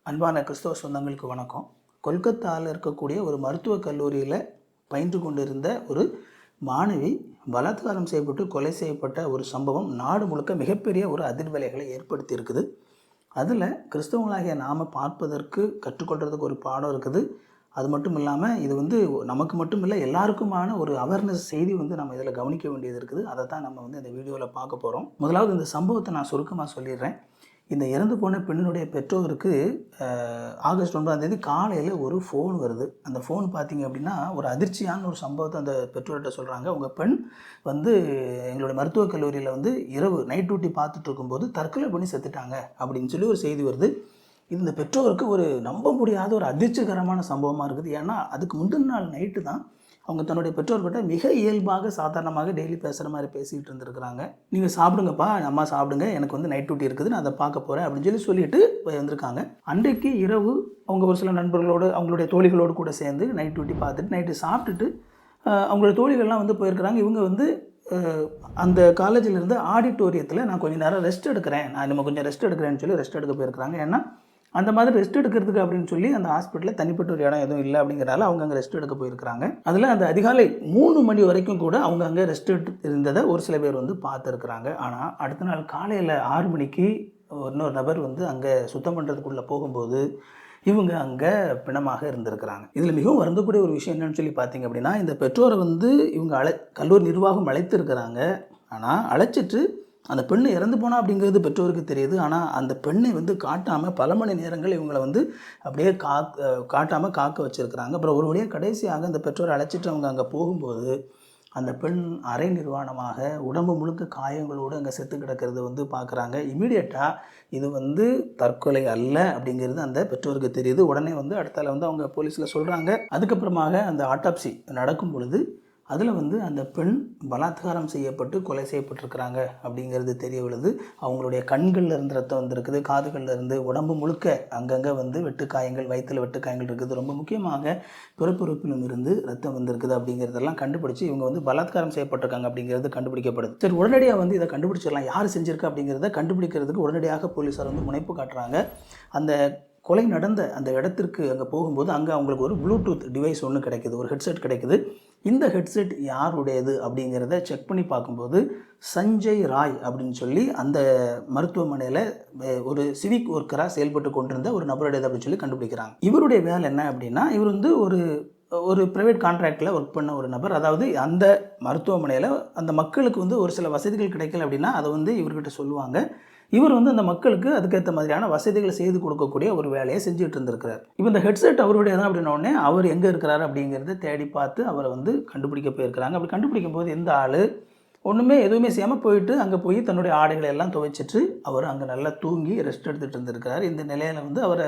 அன்பான கிறிஸ்தவ சொந்தங்களுக்கு வணக்கம். கொல்கத்தாவில் இருக்கக்கூடிய ஒரு மருத்துவக் கல்லூரியில் பயின்று கொண்டிருந்த ஒரு மாணவி பலாத்காரம் செய்யப்பட்டு கொலை செய்யப்பட்ட ஒரு சம்பவம் நாடு முழுக்க மிகப்பெரிய ஒரு அதிர்வலைகளை ஏற்படுத்தி இருக்குது. அதில் கிறிஸ்தவங்களாகிய நாம் பார்ப்பதற்கு கற்றுக்கொள்கிறதுக்கு ஒரு பாடம் இருக்குது. அது மட்டும் இல்லாமல் இது நமக்கு மட்டும் இல்லை, எல்லாருக்குமான ஒரு அவேர்னஸ் செய்தி நம்ம இதில் கவனிக்க வேண்டியது இருக்குது. அதை தான் நம்ம இந்த வீடியோவில் பார்க்க போகிறோம். முதலாவது இந்த சம்பவத்தை நான் சுருக்கமாக சொல்லிடுறேன். இந்த இறந்து போன பெண்ணினுடைய பெற்றோருக்கு ஆகஸ்ட் 9 காலையில் ஒரு ஃபோன் வருது. அந்த ஃபோன் பார்த்திங்க அப்படின்னா ஒரு அதிர்ச்சியான ஒரு சம்பவத்தை அந்த பெற்றோர்கிட்ட சொல்கிறாங்க. உங்கள் பெண் எங்களுடைய மருத்துவக் கல்லூரியில் இரவு நைட் டியூட்டி பார்த்துட்டு இருக்கும்போது தற்கொலை பண்ணி செத்துட்டாங்க அப்படின்னு சொல்லி ஒரு செய்தி வருது. இந்த பெற்றோருக்கு ஒரு நம்ப முடியாத ஒரு அதிர்ச்சிகரமான சம்பவமாக இருக்குது. ஏன்னா அதுக்கு முந்தின நாள் நைட்டு தான் அவங்க தன்னுடைய பெற்றோர்கிட்ட மிக இயல்பாக சாதாரணமாக டெய்லி பேசுகிற மாதிரி பேசிகிட்டு இருந்திருக்கிறாங்க. நீங்கள் சாப்பிடுங்கப்பா, அம்மா சாப்பிடுங்க, எனக்கு நைட் டியூட்டி இருக்குது, நான் அதை பார்க்க போகிறேன் அப்படின்னு சொல்லிட்டு வந்திருக்காங்க. அன்றைக்கு இரவு அவங்க ஒரு சில நண்பர்களோடு அவங்களுடைய தோழிகளோடு கூட சேர்ந்து நைட் டியூட்டி பார்த்துட்டு நைட்டு சாப்பிட்டுட்டு அவங்களுடைய தோழிகள்லாம் போயிருக்கிறாங்க. இவங்க அந்த காலேஜில் இருந்து ஆடிட்டோரியத்தில் நான் கொஞ்சம் நேரம் ரெஸ்ட் எடுக்கிறேன், நம்ம கொஞ்சம் ரெஸ்ட் எடுக்கிறேன்னு சொல்லி ரெஸ்ட் எடுக்க போயிருக்கிறாங்க. ஏன்னா அந்த மாதிரி ரெஸ்ட் எடுக்கிறதுக்கு அப்படின்னு சொல்லி அந்த ஹாஸ்பிட்டலில் தனிப்பட்ட ஒரு இடம் எதுவும் இல்லை அப்படிங்கிறதால அவங்க அங்கே ரெஸ்ட் எடுக்க போயிருக்கிறாங்க. அதில் அந்த அதிகாலை 3 மணி வரைக்கும் கூட அவங்க அங்கே ரெஸ்ட் எடுத்து இருந்ததை ஒரு சில பேர் பார்த்துருக்குறாங்க. ஆனால் அடுத்த நாள் காலையில் 6 மணிக்கு இன்னொரு நபர் அங்கே சுத்தம் பண்ணுறதுக்குள்ளே போகும்போது இவங்க அங்கே பிணமாக இருந்திருக்கிறாங்க. இதில் மிகவும் வருந்தக்கூடிய ஒரு விஷயம் என்னென்னு சொல்லி பார்த்தீங்க அப்படின்னா, இந்த பெற்றோரை இவங்க கல்லூரி நிர்வாகம் அழைத்திருக்கிறாங்க. ஆனால் அழைச்சிட்டு அந்த பெண்ணு இறந்து போனா அப்படிங்கிறது பெற்றோருக்கு தெரியுது. ஆனால் அந்த பெண்ணை காட்டாமல் பல மணி நேரங்கள் இவங்களை அப்படியே காட்டாமல் காக்க வச்சுருக்கிறாங்க. அப்புறம் ஒரு வழியாக கடைசியாக அந்த பெற்றோரை அழைச்சிட்டு அவங்க அங்கே போகும்போது அந்த பெண் அரை நிர்வாணமாக உடம்பு முழுக்க காயங்களோடு அங்கே செத்து கிடக்கிறது பார்க்குறாங்க. இமீடியட்டாக இது தற்கொலை அல்ல அப்படிங்கிறது அந்த பெற்றோருக்கு தெரியுது. உடனே அடுத்தால அவங்க போலீஸில் சொல்கிறாங்க. அதுக்கப்புறமாக அந்த ஆட்டாப்சி நடக்கும் பொழுது அதில் அந்த பெண் பலாத்காரம் செய்யப்பட்டு கொலை செய்யப்பட்டிருக்கிறாங்க அப்படிங்கிறது தெரிய வருது. அவங்களுடைய கண்களில் இருந்து ரத்தம் வந்திருக்குது, காதுகளில் இருந்து உடம்பு முழுக்க அங்கங்கே வெட்டுக்காயங்கள், வயிற்றில் வெட்டுக்காயங்கள் இருக்குது. ரொம்ப முக்கியமாக பிறப்புறுப்பிலும் இருந்து ரத்தம் வந்திருக்குது அப்படிங்கிறதெல்லாம் கண்டுபிடிச்சி இவங்க பலாத்காரம் செய்யப்பட்டிருக்காங்க அப்படிங்கிறது கண்டுபிடிக்கப்படுது. சரி, உடனடியாக இதை கண்டுபிடிச்சிடலாம், யார் செஞ்சுருக்கா அப்படிங்கிறத கண்டுபிடிக்கிறதுக்கு உடனடியாக போலீஸார் முனைப்பு காட்டுறாங்க. அந்த கொலை நடந்த அந்த இடத்திற்கு அங்கே போகும்போது அங்கே அவங்களுக்கு ஒரு ப்ளூடூத் டிவைஸ் ஒன்று கிடைக்குது, ஒரு ஹெட்செட் கிடைக்குது. இந்த ஹெட்செட் யாருடையது அப்படிங்கிறத செக் பண்ணி பார்க்கும்போது சஞ்சய் ராய் அப்படின்னு சொல்லி அந்த மருத்துவமனையில் ஒரு சிவிக் ஒர்க்கராக செயல்பட்டு கொண்டிருந்த ஒரு நபருடையது அப்படின்னு சொல்லி கண்டுபிடிக்கிறாங்க. இவருடைய வேலை என்ன அப்படின்னா, இவர் ஒரு ப்ரைவேட் கான்ட்ராக்டில் ஒர்க் பண்ண ஒரு நபர். அதாவது அந்த மருத்துவமனையில் அந்த மக்களுக்கு ஒரு சில வசதிகள் கிடைக்கல அப்படின்னா அதை இவர்கிட்ட சொல்லுவாங்க. இவர் அந்த மக்களுக்கு அதுக்கேற்ற மாதிரியான வசதிகளை செய்து கொடுக்கக்கூடிய ஒரு வேலையை செஞ்சுட்டு இருந்திருக்கிறார். இப்போ இந்த ஹெட்செட் அவருடைய தான் அப்படின்னோடனே அவர் எங்கே இருக்கிறாரு அப்படிங்கிறத தேடி பார்த்து அவரை கண்டுபிடிக்க போயிருக்கிறாங்க. அப்படி கண்டுபிடிக்கும் போது இந்த ஆள் எதுவுமே செய்யாமல் போயிட்டு அங்கே போய் தன்னுடைய ஆடைகளை எல்லாம் துவைச்சிட்டு அவர் அங்கே நல்லா தூங்கி ரெஸ்ட் எடுத்துகிட்டு இருந்திருக்கிறார். இந்த நிலையில் அவரை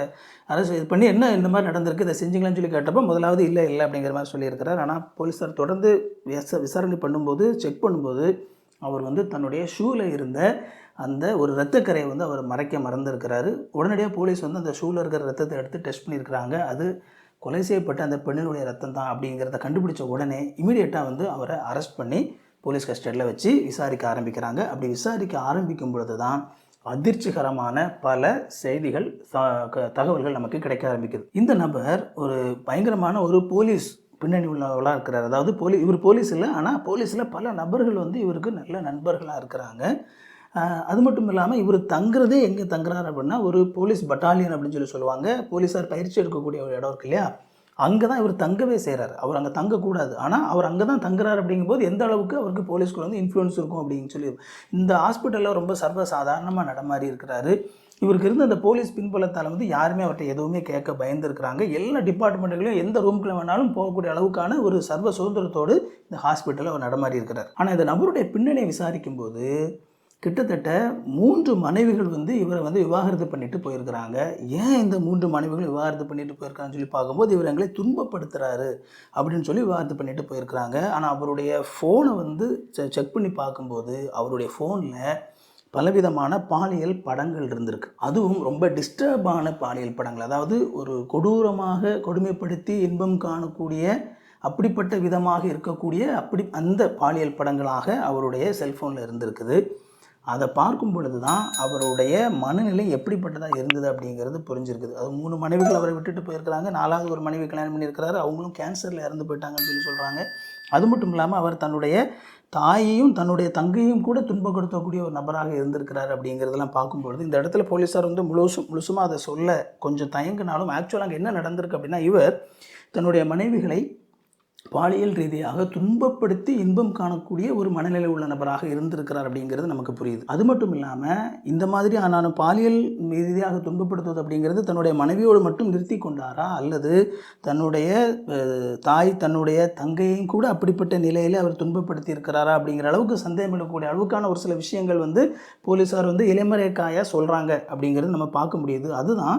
அரசு இது பண்ணி என்ன இந்த மாதிரி நடந்திருக்கு, இதை செஞ்சுங்களான்னு சொல்லி கேட்டப்போ முதலாவது இல்லை அப்படிங்கிற மாதிரி சொல்லியிருக்கிறார். ஆனால் போலீஸார் தொடர்ந்து விசாரணை பண்ணும்போது செக் பண்ணும்போது அவர் தன்னுடைய ஷூவில் இருந்த அந்த ஒரு இரத்தக்கரையை அவர் மறைக்க மறந்துருக்கிறாரு. உடனடியாக போலீஸ் அந்த ஷூவில் இருக்கிற ரத்தத்தை எடுத்து டெஸ்ட் பண்ணியிருக்கிறாங்க. அது கொலை செய்யப்பட்ட அந்த பெண்ணினுடைய ரத்தம் தான் அப்படிங்கிறத கண்டுபிடிச்ச உடனே இமீடியட்டாக அவரை அரெஸ்ட் பண்ணி போலீஸ் கஸ்டடியில் வச்சு விசாரிக்க ஆரம்பிக்கிறாங்க. அப்படி விசாரிக்க ஆரம்பிக்கும் பொழுது தான் அதிர்ச்சிகரமான பல செய்திகள், தகவல்கள் நமக்கு கிடைக்க ஆரம்பிக்குது. இந்த நபர் ஒரு பயங்கரமான ஒரு போலீஸ் பின்னணி உள்ளவர்களாக இருக்கிறார். அதாவது இவர் போலீஸ் இல்லை, ஆனால் போலீஸில் பல நபர்கள் இவருக்கு நல்ல நண்பர்களாக இருக்கிறாங்க. அது மட்டும் இல்லாமல் இவர் தங்குறதே எங்கே தங்குறாரு அப்படின்னா, ஒரு போலீஸ் பட்டாலியன் அப்படின்னு சொல்லுவாங்க. போலீஸார் பயிற்சி எடுக்கக்கூடிய ஒரு இடம் இருக்கு இல்லையா, அங்கே தான் இவர் தங்கவே செய்கிறார். அவர் அங்கே தங்கக்கூடாது, ஆனால் அவர் அங்கே தான் தங்குறாரு. அப்படிங்கும்போது எந்த அளவுக்கு அவருக்கு போலீஸ்குள்ள இன்ஃப்ளூயன்ஸ் இருக்கும் அப்படின்னு சொல்லி இந்த ஹாஸ்பிட்டலில் ரொம்ப சர்வசாதாரணமாக நடமாறி இருக்கிறாரு. இவருக்கு இருந்த அந்த போலீஸ் பின்புலத்தால் யாருமே அவர்கிட்ட எதுவுமே கேட்க பயந்துருக்கிறாங்க. எல்லா டிபார்ட்மெண்ட்டுகளையும் எந்த ரூம்குள்ளே வேணாலும் போகக்கூடிய அளவுக்கான ஒரு சர்வ சுதந்திரத்தோடு இந்த ஹாஸ்பிட்டலில் அவர் நடமாறி இருக்கிறார். ஆனால் இந்த நபருடைய பின்னணியை விசாரிக்கும் போது கிட்டத்தட்ட 3 மனைவிகள் இவரை விவாகரத்து பண்ணிட்டு போயிருக்கிறாங்க. ஏன் இந்த 3 மனைவிகள் விவாகரத்து பண்ணிட்டு போயிருக்காங்கன்னு சொல்லி பார்க்கும்போது இவர் எங்களை துன்பப்படுத்துகிறாரு அப்படின்னு சொல்லி விவாகரத்து பண்ணிட்டு போயிருக்கிறாங்க. ஆனால் அவருடைய ஃபோனை செக் பண்ணி பார்க்கும்போது அவருடைய ஃபோனில் பலவிதமான பாலியல் படங்கள் இருந்திருக்கு. அதுவும் ரொம்ப டிஸ்டர்பான பாலியல் படங்கள். அதாவது ஒரு கொடூரமாக கொடுமைப்படுத்தி இன்பம் காணக்கூடிய அப்படிப்பட்ட விதமாக இருக்கக்கூடிய அந்த பாலியல் படங்களாக அவருடைய செல்ஃபோனில் இருந்திருக்குது. அதை பார்க்கும் பொழுது தான் அவருடைய மனநிலை எப்படிப்பட்டதாக இருந்தது அப்படிங்கிறது புரிஞ்சிருக்குது. அது 3 மனைவிகள் அவரை விட்டுட்டு போயிருக்கிறாங்க. 4வது ஒரு மனைவி கல்யாணம் பண்ணியிருக்கிறாரு. அவங்களும் கேன்சரில் இறந்து போயிட்டாங்கன்னு சொல்லி சொல்கிறாங்க. அது மட்டும் இல்லாமல் அவர் தன்னுடைய தாயையும் தன்னுடைய தங்கையும் கூட துன்பப்படுத்தக்கூடிய ஒரு நபராக இருந்திருக்கிறார் அப்படிங்கிறதெல்லாம் பார்க்கும்பொழுது இந்த இடத்துல போலீஸார் வந்து முழுசுமாக அதை சொல்ல கொஞ்சம் தயங்கினாலும் ஆக்சுவலாக அங்கே என்ன நடந்திருக்கு அப்படின்னா, இவர் தன்னுடைய மனைவிகளை பாலியல் ரீதியாக துன்பப்படுத்தி இன்பம் காணக்கூடிய ஒரு மனநிலை உள்ள நபராக இருந்திருக்கிறார் அப்படிங்கிறது நமக்கு புரியுது. அது மட்டும் இல்லாமல் இந்த மாதிரி ஆனாலும் பாலியல் ரீதியாக துன்பப்படுத்துவது அப்படிங்கிறது தன்னுடைய மனைவியோடு மட்டும் நிறுத்தி கொண்டாரா, அல்லது தன்னுடைய தாய் தன்னுடைய தங்கையும் கூட அப்படிப்பட்ட நிலையில் அவர் துன்பப்படுத்தி இருக்கிறாரா அப்படிங்கிற அளவுக்கு சந்தேகம் இருக்கக்கூடிய அளவுக்கான ஒரு சில விஷயங்கள் வந்து போலீஸார் வந்து இளமறைக்காயாக சொல்கிறாங்க அப்படிங்கிறது நம்ம பார்க்க முடியுது. அதுதான்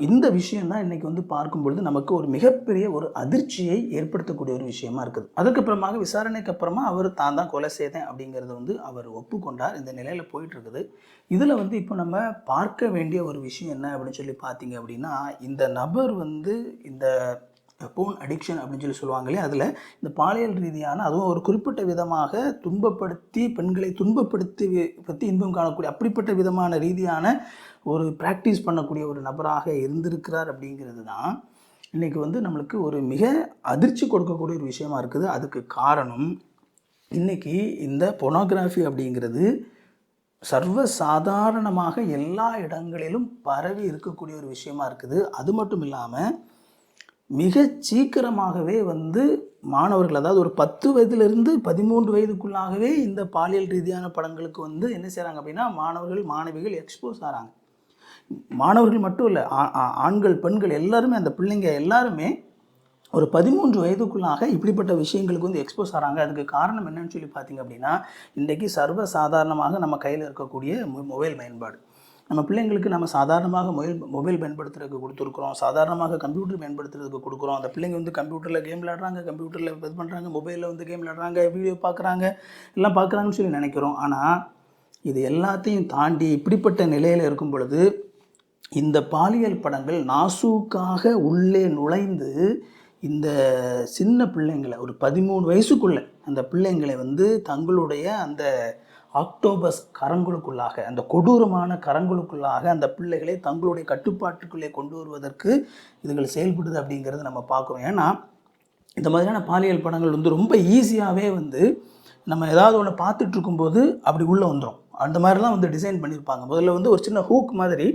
இந்த விஷயந்தான் இன்றைக்கி வந்து பார்க்கும்பொழுது நமக்கு ஒரு மிகப்பெரிய ஒரு அதிர்ச்சியை ஏற்படுத்தக்கூடிய ஒரு விஷயமா இருக்குது. அதுக்கப்புறமாக விசாரணைக்கு அப்புறமா அவர் தான் கொலை செய்தேன் அப்படிங்கிறத வந்து அவர் ஒப்புக்கொண்டார். இந்த நிலையில் போயிட்டுருக்குது. இதில் வந்து இப்போ நம்ம பார்க்க வேண்டிய ஒரு விஷயம் என்ன அப்படின்னு சொல்லி பார்த்தீங்க அப்படின்னா, இந்த நபர் வந்து இந்த போன் அடிக்ஷன் அப்படின்னு சொல்லி சொல்லுவாங்க இல்லையா, அதில் இந்த பாலியல் ரீதியான அதுவும் ஒரு குறிப்பிட்ட விதமாக துன்பப்படுத்தி பெண்களை பற்றி இன்பம் காணக்கூடிய அப்படிப்பட்ட விதமான ரீதியான ஒரு ப்ராக்டிஸ் பண்ணக்கூடிய ஒரு நபராக இருந்திருக்கிறார் அப்படிங்கிறது தான் இன்றைக்கி வந்து நம்மளுக்கு ஒரு மிக அதிர்ச்சி கொடுக்கக்கூடிய ஒரு விஷயமா இருக்குது. அதுக்கு காரணம் இன்றைக்கி இந்த பொனோகிராஃபி அப்படிங்கிறது சர்வசாதாரணமாக எல்லா இடங்களிலும் பரவி இருக்கக்கூடிய ஒரு விஷயமா இருக்குது. அது மட்டும் இல்லாமல் மிக சீக்கிரமாகவே வந்து மாணவர்கள், அதாவது ஒரு 10 வயதிலிருந்து 13 வயதுக்குள்ளாகவே இந்த பாலியல் ரீதியான படங்களுக்கு வந்து என்ன செய்கிறாங்க அப்படின்னா மாணவர்கள் மாணவிகள் எக்ஸ்போஸ் ஆகிறாங்க. மாணவர்கள் மட்டும் இல்லை, ஆண்கள் பெண்கள் எல்லாருமே, அந்த பிள்ளைங்க எல்லாருமே ஒரு 13 வயதுக்குள்ளாக இப்படிப்பட்ட விஷயங்களுக்கு வந்து எக்ஸ்போஸ் ஆகிறாங்க. அதுக்கு காரணம் என்னன்னு சொல்லி பார்த்தீங்க அப்படின்னா, இன்றைக்கி சர்வசாதாரணமாக நம்ம கையில் இருக்கக்கூடிய மொபைல் பயன்பாடு. நம்ம பிள்ளைங்களுக்கு நம்ம சாதாரணமாக மொபைல் பயன்படுத்துறதுக்கு கொடுத்துருக்குறோம், சாதாரணமாக கம்ப்யூட்டர் பயன்படுத்துறதுக்கு கொடுக்குறோம். அந்த பிள்ளைங்க வந்து கம்ப்யூட்டரில் கேம் விளையாடுறாங்க, கம்ப்யூட்டரில் இது பண்ணுறாங்க, மொபைலில் வந்து கேம் விளையாடுறாங்க, வீடியோ பார்க்குறாங்க, எல்லாம் பார்க்குறாங்கன்னு சொல்லி நினைக்கிறோம். ஆனால் இது எல்லாத்தையும் தாண்டி இப்படிப்பட்ட நிலையில் இருக்கும் பொழுது இந்த பாலியல் படங்கள் நாசூக்காக உள்ளே நுழைந்து இந்த சின்ன பிள்ளைங்களை, ஒரு 13 வயசுக்குள்ளே அந்த பிள்ளைங்களை வந்து தங்களுடைய அந்த ஆக்டோபஸ் கரங்களுக்குள்ளாக, அந்த கொடூரமான கரங்களுக்குள்ளாக அந்த பிள்ளைகளை தங்களுடைய கட்டுப்பாட்டுக்குள்ளே கொண்டு வருவதற்கு இதுகள் செயல்படுது அப்படிங்கிறது நம்ம பார்க்குறோம். ஏன்னா இந்த மாதிரியான பாலியல் படங்கள் வந்து ரொம்ப ஈஸியாகவே வந்து நம்ம ஏதாவது ஒன்று பார்த்துட்டு இருக்கும்போது அப்படி உள்ளே வந்துடும். அந்த மாதிரிலாம் வந்து டிசைன் பண்ணியிருப்பாங்க. முதல்ல வந்து ஒரு சின்ன ஹூக் மாதிரி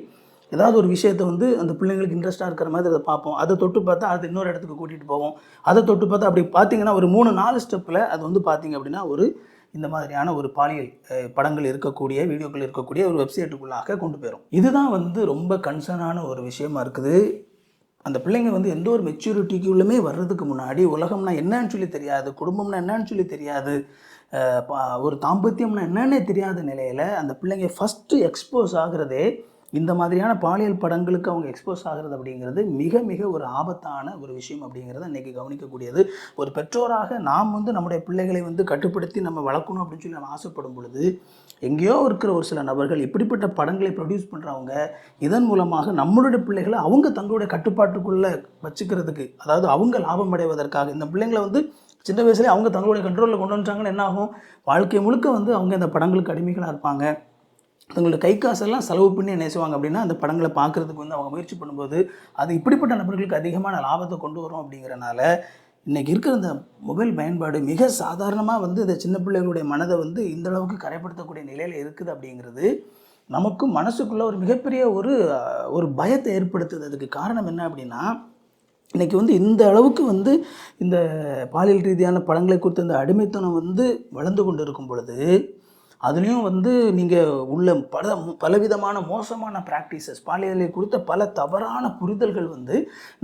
ஏதாவது ஒரு விஷயத்தை வந்து அந்த பிள்ளைங்களுக்கு இன்ட்ரெஸ்ட்டாக இருக்கிற மாதிரி அதை பார்ப்போம். அதை தொட்டு பார்த்தா அது இன்னொரு இடத்துக்கு கூட்டிகிட்டு போவோம். அதை தொட்டு பார்த்தா அப்படி பார்த்தீங்கன்னா ஒரு 3-4 ஸ்டெப்பில் அது வந்து பார்த்திங்க அப்படின்னா ஒரு இந்த மாதிரியான ஒரு பாலியல் படங்கள் இருக்கக்கூடிய வீடியோக்கள் இருக்கக்கூடிய ஒரு வெப்சைட்டுக்குள்ளாக கொண்டு போயிடும். இதுதான் வந்து ரொம்ப கன்சர்னான ஒரு விஷயமா இருக்குது. அந்த பிள்ளைங்க வந்து எந்த ஒரு மெச்சூரிட்டிக்குள்ளுமே வர்றதுக்கு முன்னாடி உலகம்னா என்னன்னு சொல்லி தெரியாது, குடும்பம்னா என்னன்னு சொல்லி தெரியாது, ஒரு தாம்பத்தியம்னா என்னன்னே தெரியாத நிலையில் அந்த பிள்ளைங்க ஃபஸ்ட்டு எக்ஸ்போஸ் ஆகிறதே இந்த மாதிரியான பாலியல் படங்களுக்கு அவங்க எக்ஸ்போஸ் ஆகிறது அப்படிங்கிறது மிக மிக ஒரு ஆபத்தான ஒரு விஷயம் அப்படிங்கிறத இன்றைக்கி கவனிக்கக்கூடியது. ஒரு பெற்றோராக நாம் வந்து நம்முடைய பிள்ளைகளை வந்து கட்டுப்படுத்தி நம்ம வளர்க்கணும் அப்படின்னு சொல்லி நம்ம ஆசைப்படும் பொழுது எங்கேயோ இருக்கிற ஒரு சில நபர்கள் இப்படிப்பட்ட படங்களை ப்ரொடியூஸ் பண்ணுறவங்க இதன் மூலமாக நம்மளுடைய பிள்ளைகளை அவங்க தங்களுடைய கட்டுப்பாட்டுக்குள்ளே வச்சுக்கிறதுக்கு, அதாவது அவங்க லாபம் அடைவதற்காக இந்த பிள்ளைங்களை வந்து சின்ன வயசுலேயே அவங்க தங்களுடைய கண்ட்ரோலில் கொண்டு வந்துட்டாங்கன்னு என்ன ஆகும், வாழ்க்கை முழுக்க வந்து அவங்க இந்த படங்களுக்கு அடிமைகளாக இருப்பாங்க. தங்களோட கை காசெல்லாம் செலவு பண்ணி என்ன செய்வாங்க அப்படின்னா அந்த படங்களை பார்க்குறதுக்கு வந்து அவங்க முயற்சி பண்ணும்போது அது இப்படிப்பட்ட நபர்களுக்கு அதிகமான லாபத்தை கொண்டு வரும். அப்படிங்கிறனால இன்றைக்கி இருக்கிற இந்த மொபைல் பயன்பாடு மிக சாதாரணமாக வந்து இந்த சின்ன பிள்ளைகளுடைய மனதை வந்து இந்தளவுக்கு கரைப்படுத்தக்கூடிய நிலையில் இருக்குது. அப்படிங்கிறது நமக்கு மனசுக்குள்ளே ஒரு மிகப்பெரிய ஒரு பயத்தை ஏற்படுத்துது. அதுக்கு காரணம் என்ன அப்படின்னா, இன்றைக்கி வந்து இந்த அளவுக்கு வந்து இந்த பாலியல் ரீதியான படங்களை குறித்த இந்த அடிமைத்தனம் வந்து வளர்ந்து கொண்டு இருக்கும் பொழுது அதுலேயும் வந்து நீங்கள் உள்ள பலவிதமான மோசமான ப்ராக்டிசஸ், பாலியலை குறித்த பல தவறான புரிதல்கள் வந்து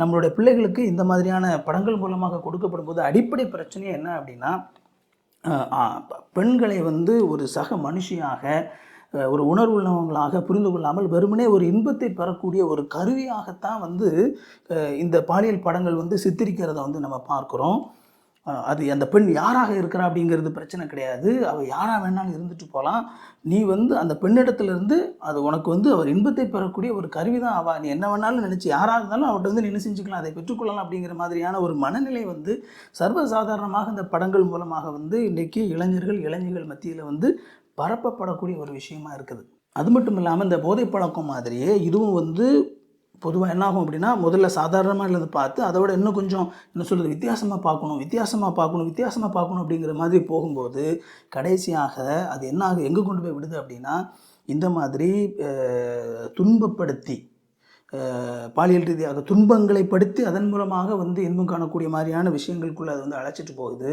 நம்மளுடைய பிள்ளைகளுக்கு இந்த மாதிரியான படங்கள் மூலமாக கொடுக்கப்படும் போது அடிப்படை பிரச்சனையே என்ன அப்படின்னா, பெண்களை வந்து ஒரு சக மனுஷியாக ஒரு உணர்வுள்ளவங்களாக புரிந்து கொள்ளாமல் வெறுமனே ஒரு இன்பத்தை பெறக்கூடிய ஒரு கருவியாகத்தான் வந்து இந்த பாலியல் படங்கள் வந்து சித்தரிக்கிறத வந்து நம்ம பார்க்குறோம். அது அந்த பெண் யாராக இருக்கிறா அப்படிங்கிறது பிரச்சனை கிடையாது, அவள் யாராக வேணாலும் இருந்துட்டு போகலாம். நீ வந்து அந்த பெண்ணிடத்துலேருந்து அது உனக்கு வந்து அவர் இன்பத்தை பெறக்கூடிய ஒரு கருவி தான் அவள். நீ என்ன வேணாலும் நினச்சி யாராக இருந்தாலும் அவர்கிட்ட வந்து நீ என்ன செஞ்சுக்கலாம், அதை பெற்றுக்கொள்ளலாம் அப்படிங்கிற மாதிரியான ஒரு மனநிலை வந்து சர்வசாதாரணமாக இந்த படங்கள் மூலமாக வந்து இன்றைக்கி இளைஞர்கள் மத்தியில் வந்து பரப்பப்படக்கூடிய ஒரு விஷயமா இருக்குது. அது மட்டும் இல்லாமல் இந்த போதை பழக்கம் மாதிரியே இதுவும் வந்து பொதுவாக என்ன ஆகும் அப்படின்னா, முதல்ல சாதாரணமாக இருந்து பார்த்து அதோட இன்னும் கொஞ்சம் என்ன சொல்கிறது, வித்தியாசமாக பார்க்கணும் அப்படிங்கிற மாதிரி போகும்போது கடைசியாக அது என்ன ஆகுது, எங்கே கொண்டு போய் விடுது அப்படின்னா, இந்த மாதிரி துன்பப்படுத்தி பாலியல் ரீதியாக துன்பங்களை படுத்தி அதன் மூலமாக வந்து இன்பம் காணக்கூடிய மாதிரியான விஷயங்களுக்குள்ளே அது வந்து அழைச்சிட்டு போகுது.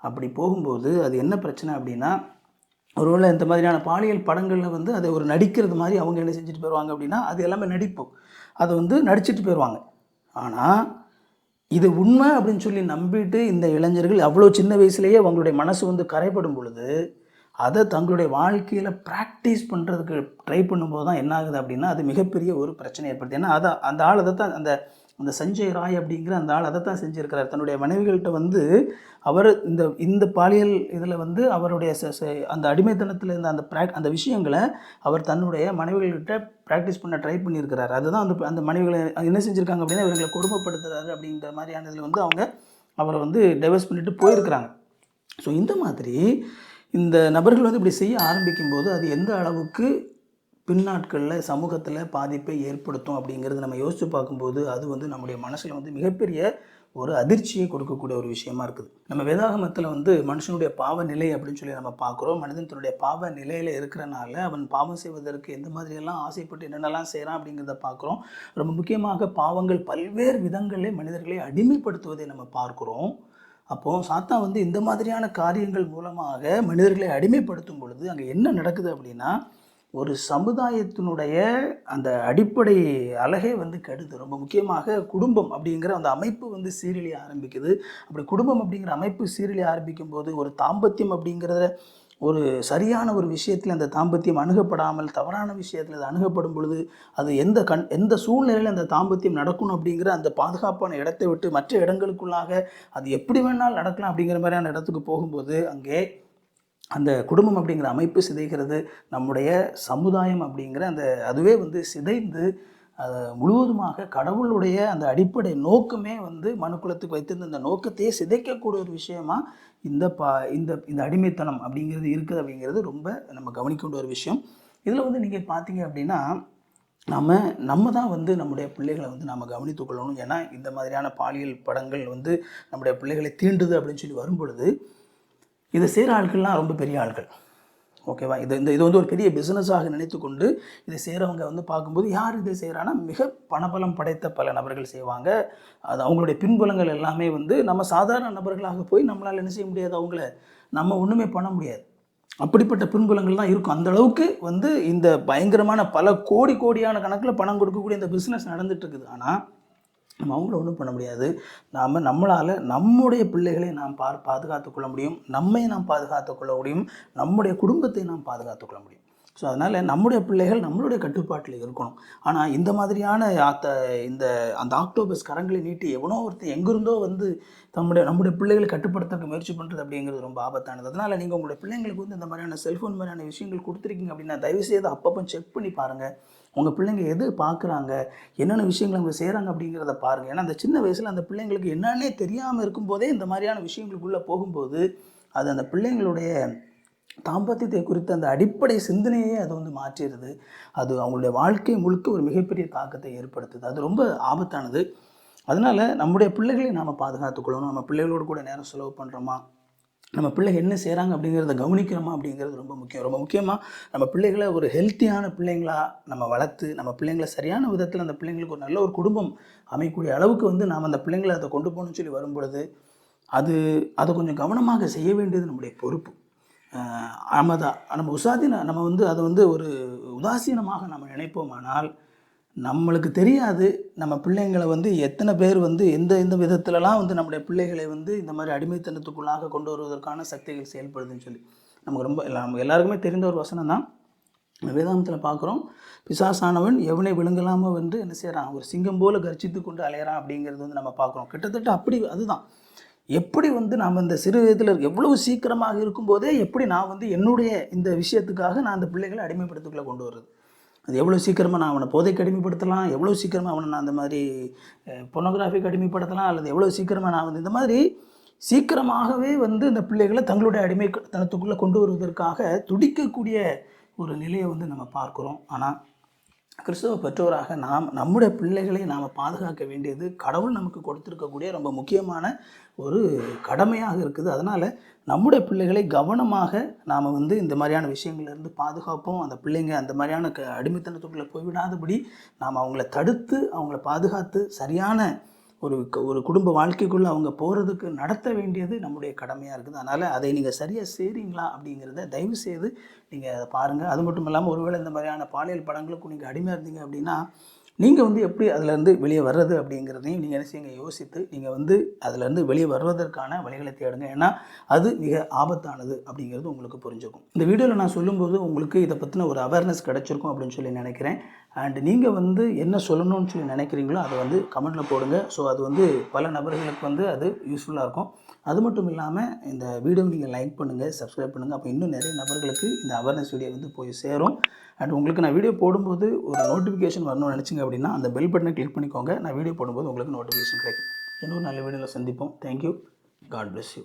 அப்படி போகும்போது அது என்ன பிரச்சனை அப்படின்னா, ஒருவேளை இந்த மாதிரியான பாலியல் படங்களில் வந்து அதை ஒரு நடிக்கிறது மாதிரி அவங்க என்ன செஞ்சுட்டு போயிடுவாங்க அப்படின்னா, அது எல்லாமே நடிப்பு, அதை வந்து நடிச்சிட்டு போயிடுவாங்க. ஆனால் இது உண்மை அப்படின்னு சொல்லி நம்பிட்டு இந்த இளைஞர்கள் அவ்வளோ சின்ன வயசுலேயே அவங்களுடைய மனசு வந்து கரைப்படும் பொழுது அதை தங்களுடைய வாழ்க்கையில் ப்ராக்டிஸ் பண்ணுறதுக்கு ட்ரை பண்ணும்போது தான் என்ன ஆகுது அப்படின்னா, அது மிகப்பெரிய ஒரு பிரச்சனை ஏற்படுது. ஏன்னா அந்த ஆள் அதை தான் அந்த அந்த சஞ்சய் ராய் அப்படிங்கிற அந்த ஆள் அதை தான் செஞ்சுருக்கிறார். தன்னுடைய மனைவிகள்கிட்ட வந்து அவர் இந்த பாலியல் இதில் வந்து அவருடைய அந்த அடிமைத்தனத்தில் இருந்த அந்த விஷயங்களை அவர் தன்னுடைய மனைவிகள்கிட்ட ப்ராக்டிஸ் பண்ண ட்ரை பண்ணியிருக்கிறார். அதுதான் அந்த மனைவிகளை என்ன செஞ்சுருக்காங்க அப்படின்னா, இவர்களை கொடுமைப்படுத்துறாரு அப்படிங்கிற மாதிரியான இதில் வந்து அவரை வந்து டைவர்ஸ் பண்ணிட்டு போயிருக்கிறாங்க. ஸோ இந்த மாதிரி இந்த நபர்கள் வந்து இப்படி செய்ய ஆரம்பிக்கும்போது அது எந்த அளவுக்கு பின்னாட்களில் சமூகத்தில் பாதிப்பை ஏற்படுத்தும் அப்படிங்கிறது நம்ம யோசித்து பார்க்கும்போது அது வந்து நம்முடைய மனசில் வந்து மிகப்பெரிய ஒரு அதிர்ச்சியை கொடுக்கக்கூடிய ஒரு விஷயமா இருக்குது. நம்ம வேதாகமத்தில் வந்து மனுஷனுடைய பாவ நிலை அப்படின்னு சொல்லி நம்ம பார்க்குறோம். மனிதன் தன்னுடைய பாவ நிலையில் இருக்கிறனால அவன் பாவம் செய்வதற்கு எந்த மாதிரியெல்லாம் ஆசைப்பட்டு என்னென்னலாம் செய்கிறான் அப்படிங்கிறத பார்க்குறோம். ரொம்ப முக்கியமாக பாவங்கள் பல்வேறு விதங்களில் மனிதர்களை அடிமைப்படுத்துவதை நம்ம பார்க்குறோம். அப்போது சாத்தான் வந்து இந்த மாதிரியான காரியங்கள் மூலமாக மனிதர்களை அடிமைப்படுத்தும் பொழுது அங்கே என்ன நடக்குது அப்படின்னா, ஒரு சமுதாயத்தினுடைய அந்த அடிப்படை அழகே வந்து கெடுது. ரொம்ப முக்கியமாக குடும்பம் அப்படிங்கிற அந்த அமைப்பு வந்து சீரழிய ஆரம்பிக்குது. அப்படி குடும்பம் அப்படிங்கிற அமைப்பு சீரழிய ஆரம்பிக்கும் போது ஒரு தாம்பத்தியம் அப்படிங்கிறத ஒரு சரியான ஒரு விஷயத்தில் அந்த தாம்பத்தியம் அணுகப்படாமல் தவறான விஷயத்தில் அது அணுகப்படும் பொழுது அது எந்த சூழ்நிலையில் அந்த தாம்பத்தியம் நடக்கணும் அப்படிங்கிற அந்த பாதுகாப்பான இடத்தை விட்டு மற்ற இடங்களுக்குள்ளாக அது எப்படி வேணாலும் நடக்கலாம் அப்படிங்கிற மாதிரியான இடத்துக்கு போகும்போது அங்கே அந்த குடும்பம் அப்படிங்கிற அமைப்பு சிதைகிறது. நம்முடைய சமுதாயம் அப்படிங்கிற அதுவே வந்து சிதைந்து முழுவதுமாக கடவுளுடைய அந்த அடிப்படை நோக்கமே வந்து மனுக்குலத்துக்கு வைத்திருந்த அந்த நோக்கத்தையே சிதைக்கக்கூடிய ஒரு விஷயமா இந்த அடிமைத்தனம் அப்படிங்கிறது இருக்குது அப்படிங்கிறது ரொம்ப நம்ம கவனிக்க வேண்டிய ஒரு விஷயம். இதில் வந்து நீங்கள் பார்த்தீங்க அப்படின்னா நம்ம தான் வந்து நம்முடைய பிள்ளைகளை வந்து நம்ம கவனித்து கொள்ளணும். ஏன்னா இந்த மாதிரியான பாலியல் படங்கள் வந்து நம்முடைய பிள்ளைகளை தீண்டுது அப்படின்னு சொல்லி வரும்பொழுது இதை செய்கிற ஆட்கள்லாம் ரொம்ப பெரிய ஆட்கள், ஓகேவா? இது வந்து ஒரு பெரிய பிஸ்னஸாக நினைத்து கொண்டு இதை செய்கிறவங்க வந்து பார்க்கும்போது யார் இதை செய்கிறான்னா மிக பணபலம் படைத்த பல நபர்கள் செய்வாங்க. அது அவங்களுடைய பின்புலங்கள் எல்லாமே வந்து நம்ம சாதாரண நபர்களாக போய் நம்மளால் என்ன செய்ய முடியாது, அவங்கள நம்ம ஒன்றுமே பண்ண முடியாது. அப்படிப்பட்ட பின்புலங்கள் தான் இருக்கும். அந்தளவுக்கு வந்து இந்த பயங்கரமான பல கோடியான கணக்கில் பணம் கொடுக்கக்கூடிய இந்த பிஸ்னஸ் நடந்துட்டு இருக்குது. ஆனால் நம்ம அவங்கள ஒன்றும் பண்ண முடியாது. நம்மளால் நம்முடைய பிள்ளைகளை நாம் பாதுகாத்து கொள்ள முடியும், நம்மை நாம் பாதுகாத்து கொள்ள முடியும், நம்முடைய குடும்பத்தை நாம் பாதுகாத்து கொள்ள முடியும். ஸோ அதனால் நம்முடைய பிள்ளைகள் நம்மளுடைய கட்டுப்பாட்டில் இருக்கணும். ஆனால் இந்த மாதிரியான அந்த ஆக்டோபஸ் கரங்களை நீட்டி எவனோ ஒருத்தர் எங்கிருந்தோ வந்து நம்முடைய பிள்ளைகளை கட்டுப்படுத்த முயற்சி பண்ணுறது அப்படிங்கிறது ரொம்ப ஆபத்தானது. அதனால் நீங்கள் உங்களுடைய பிள்ளைங்களுக்கு வந்து இந்த மாதிரியான செல்ஃபோன் மாதிரியான விஷயங்கள் கொடுத்துருக்கீங்க அப்படின்னா தயவுசெய்து அப்பப்போ செக் பண்ணி பாருங்கள். உங்கள் பிள்ளைங்க எது பார்க்குறாங்க, என்னென்ன விஷயங்கள் அவங்க செய்கிறாங்க அப்படிங்கிறத பாருங்கள். ஏன்னா அந்த சின்ன வயசில் அந்த பிள்ளைங்களுக்கு என்னன்னே தெரியாமல் இருக்கும்போதே இந்த மாதிரியான விஷயங்களுக்குள்ளே போகும்போது அது அந்த பிள்ளைங்களுடைய தாம்பத்தியத்தை குறித்த அந்த அடிப்படை சிந்தனையே அது வந்து மாற்றிடுது. அது அவங்களுடைய வாழ்க்கை முழுக்க ஒரு மிகப்பெரிய தாக்கத்தை ஏற்படுத்துது. அது ரொம்ப ஆபத்தானது. அதனால் நம்முடைய பிள்ளைகளை நாம் பாதுகாத்துக்கொள்ளணும். நம்ம பிள்ளைகளோடு கூட நேரம் செலவு பண்ணுறோமா, நம்ம பிள்ளைகள் என்ன செய்கிறாங்க அப்படிங்கிறத கவனிக்கிறோமா அப்படிங்கிறது ரொம்ப முக்கியம். ரொம்ப முக்கியமாக நம்ம பிள்ளைகளை ஒரு ஹெல்த்தியான பிள்ளைங்களாக நம்ம வளர்த்து நம்ம பிள்ளைங்களை சரியான விதத்தில் அந்த பிள்ளைங்களுக்கு ஒரு நல்ல ஒரு குடும்பம் அமைக்கக்கூடிய அளவுக்கு வந்து நாம் அந்த பிள்ளைங்களை அதை கொண்டு போகணும்னு சொல்லி வரும்பொழுது அதை கொஞ்சம் கவனமாக செய்ய வேண்டியது நம்முடைய பொறுப்பு. நம்ம வந்து அதை வந்து ஒரு உதாசீனமாக நம்ம நினைப்போமானால் நம்மளுக்கு தெரியாது நம்ம பிள்ளைங்களை வந்து எத்தனை பேர் வந்து எந்த விதத்துலலாம் வந்து நம்முடைய பிள்ளைகளை வந்து இந்த மாதிரி அடிமைத்தனத்துக்குள்ளாக கொண்டு வருவதற்கான சக்திகள் செயல்படுதுன்னு சொல்லி நமக்கு நம்ம எல்லாருக்குமே தெரிந்த ஒரு வசனம் தான். வேதாந்தத்தில் பார்க்குறோம், பிசாசானவன் எவனை விழுங்கலாமல் வந்து என்ன செய்கிறான், ஒரு சிங்கம் போல கர்ஜித்து கொண்டு அலையிறான் அப்படிங்கிறது வந்து நம்ம பார்க்குறோம். கிட்டத்தட்ட அதுதான் எப்படி வந்து நாம் இந்த சிறு வயதில் எவ்வளவு சீக்கிரமாக இருக்கும்போதே எப்படி நான் வந்து என்னுடைய இந்த விஷயத்துக்காக நான் அந்த பிள்ளைகளை அடிமைப்படுத்திக்குள்ளே கொண்டு வர்றது. அது எவ்வளோ சீக்கிரமாக நான் அவனை போதைக்கு அடிமைப்படுத்தலாம், எவ்வளோ சீக்கிரமாக அவனை நான் அந்த மாதிரி பொர்னோகிராஃபிக்கு அடிமைப்படுத்தலாம், அல்லது எவ்வளோ சீக்கிரமாக நான் வந்து இந்த மாதிரி சீக்கிரமாகவே வந்து இந்த பிள்ளைகளை தங்களுடைய அடிமைத்தனத்துக்குள்ளே கொண்டு வருவதற்காக துடிக்கக்கூடிய ஒரு நிலையை வந்து நம்ம பார்க்குறோம். ஆனால் கிறிஸ்தவ பெற்றோராக நம்முடைய பிள்ளைகளை நாம் பாதுகாக்க வேண்டியது கடவுள் நமக்கு கொடுத்துருக்கக்கூடிய ரொம்ப முக்கியமான ஒரு கடமையாக இருக்குது. அதனால் நம்முடைய பிள்ளைகளை கவனமாக நாம் வந்து இந்த மாதிரியான விஷயங்கள்லேருந்து பாதுகாப்போம். அந்த பிள்ளைங்க அந்த மாதிரியான அடிமைத்தனத்துக்குள்ளே போய்விடாதபடி நாம் அவங்கள தடுத்து அவங்கள பாதுகாத்து சரியான ஒரு குடும்ப வாழ்க்கைக்குள்ளே அவங்க போகிறதுக்கு நடத்த வேண்டியது நம்முடைய கடமையாக இருக்குது. அதனால் அதை நீங்கள் சரியாக செய்கிறீங்களா அப்படிங்கிறத தயவுசெய்து நீங்கள் அதை பாருங்கள். அது மட்டும் இல்லாமல் ஒருவேளை இந்த மாதிரியான பாலியல் படங்களுக்கும் நீங்கள் அடிமையாக இருந்தீங்க அப்படின்னா நீங்கள் வந்து எப்படி அதிலேருந்து வெளியே வர்றது அப்படிங்கிறதையும் நீங்கள் என்ன செய்யுங்க, யோசித்து நீங்கள் வந்து அதிலேருந்து வெளியே வருவதற்கான வழிகளை தேடுங்க. ஏன்னா அது மிக ஆபத்தானது அப்படிங்கிறது உங்களுக்கு புரிஞ்சுக்கும். இந்த வீடியோவில் நான் சொல்லும்போது உங்களுக்கு இதை பற்றின ஒரு அவேர்னஸ் கிடச்சிருக்கும் அப்படின்னு சொல்லி நினைக்கிறேன். அண்ட் நீங்கள் வந்து என்ன சொல்லணும்னு சொல்லி நினைக்கிறீங்களோ அதை வந்து கமெண்ட்டில் போடுங்க. ஸோ அது வந்து பல நபர்களுக்கு வந்து அது யூஸ்ஃபுல்லாக இருக்கும். அது மட்டும் இல்லாமல் இந்த வீடியோவை நீங்கள் லைக் பண்ணுங்கள், சப்ஸ்கிரைப் பண்ணுங்கள். அப்போ இன்னும் நிறைய நபர்களுக்கு இந்த அவேர்னஸ் வீடியோ வந்து போய் சேரும். அண்ட் உங்களுக்கு நான் வீடியோ போடும்போது ஒரு நோட்டிஃபிகேஷன் வரணும்னு நினச்சிங்க அப்படின்னா அந்த பெல் பட்டனை கிளிக் பண்ணிக்கோங்க. நான் வீடியோ போடும்போது உங்களுக்கு நோட்டிஃபிகேஷன் கிடைக்கும். இன்னொரு நல்ல வீடியோவில் சந்திப்போம். தேங்க்யூ. God bless you.